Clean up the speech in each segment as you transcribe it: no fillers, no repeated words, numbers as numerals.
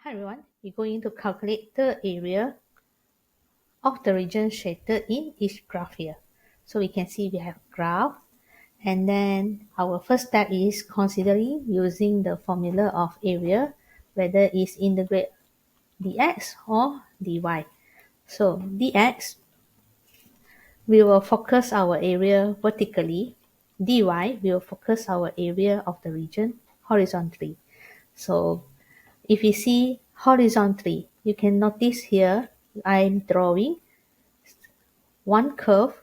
Hi everyone, we're going to calculate the area of the region shaded in each graph here. So we can see we have graph, and then our first step is considering using the formula of area, whether it's integrate dx or dy. So dx, we will focus our area vertically. Dy will focus our area of the region horizontally. So if you see horizontally, you can notice here I'm drawing one curve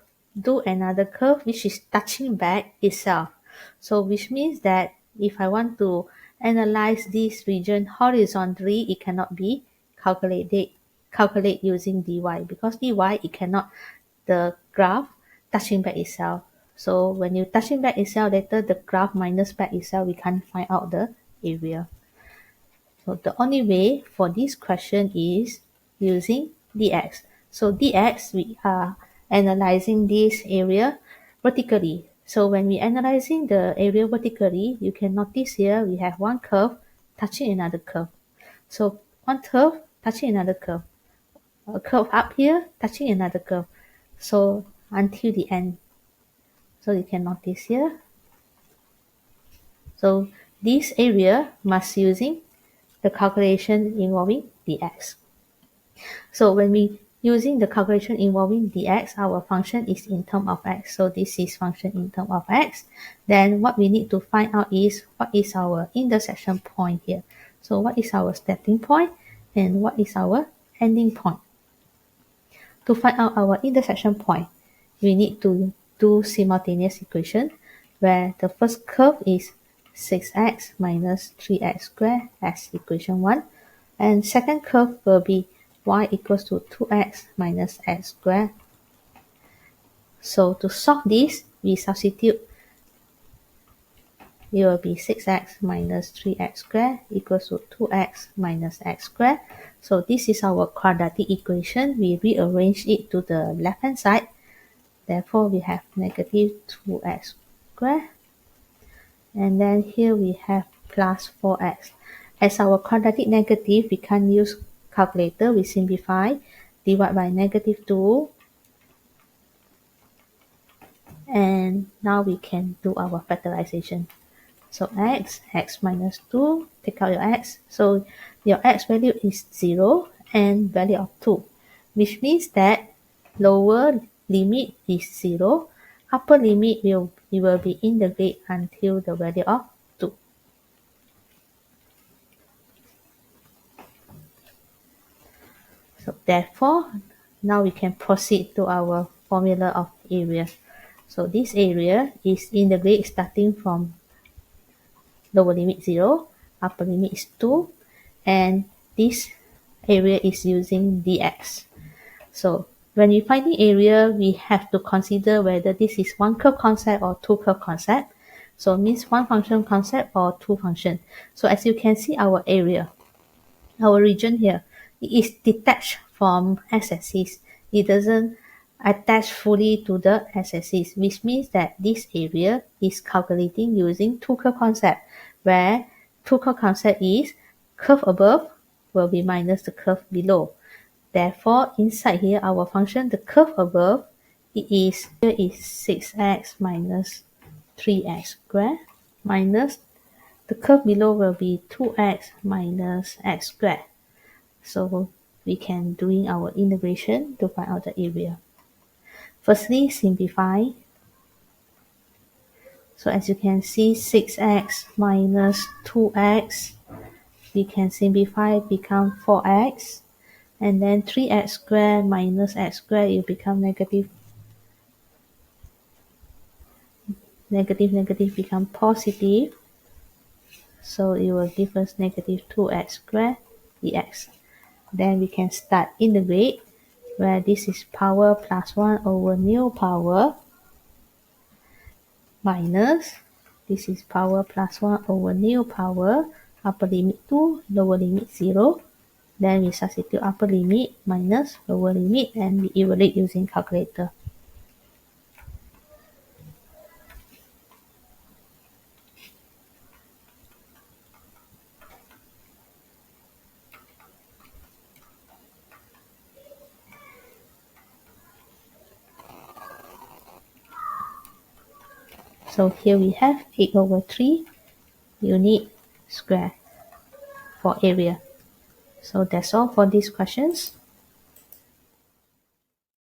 to another curve which is touching back itself. So which means that if I want to analyze this region horizontally, it cannot be calculate using dy, because dy it cannot the graph touching back itself. So when you touching back itself, later the graph minus back itself, we can't find out the area. So the only way for this question is using dx. So dx, we are analyzing this area vertically. So when we analyzing the area vertically, you can notice here we have one curve touching another curve. So one curve touching another curve. A curve up here touching another curve. So until the end. So you can notice here. So this area must using the calculation involving dx. So when we using the calculation involving dx, our function is in term of x. So this is function in term of x. Then what we need to find out is what is our intersection point here. So what is our starting point and what is our ending point. To find out our intersection point, we need to do simultaneous equation where the first curve is 6x minus 3x squared as equation 1, and second curve will be y equals to 2x minus x squared. So to solve this, we substitute. It will be 6x minus 3x squared equals to 2x minus x squared. So this is our quadratic equation. We rearrange it to the left hand side. Therefore, we have negative 2x squared. And then here we have plus 4x. As our quadratic negative, we can't use calculator. We simplify. Divide by negative 2. And now we can do our factorization. So x minus 2, take out your x. So your x value is 0 and value of 2, which means that lower limit is 0, upper limit will be integrate until the value of 2. So therefore, now we can proceed to our formula of area. So this area is integrate starting from lower limit 0, upper limit is 2, and this area is using dx. So when we find the area, we have to consider whether this is one curve concept or two curve concept. So it means one function concept or two function. So as you can see, our area, our region here, it is detached from x-axis. It doesn't attach fully to the x-axis, which means that this area is calculating using two curve concept, where two curve concept is curve above will be minus the curve below. Therefore, inside here, our function, the curve above, here is 6x minus 3x squared minus the curve below will be 2x minus x squared. So we can doing our integration to find out the area. Firstly, simplify. So as you can see, 6x minus 2x, we can simplify, become 4x. And then 3x squared minus x squared, it become negative. Negative become positive. So it will give us negative 2x squared dx. Then we can start integrate, where this is power plus 1 over new power minus this is power plus 1 over new power, upper limit 2, lower limit 0. Then we substitute upper limit minus lower limit and we evaluate using calculator. So here we have 8/3 unit square for area. So that's all for these questions.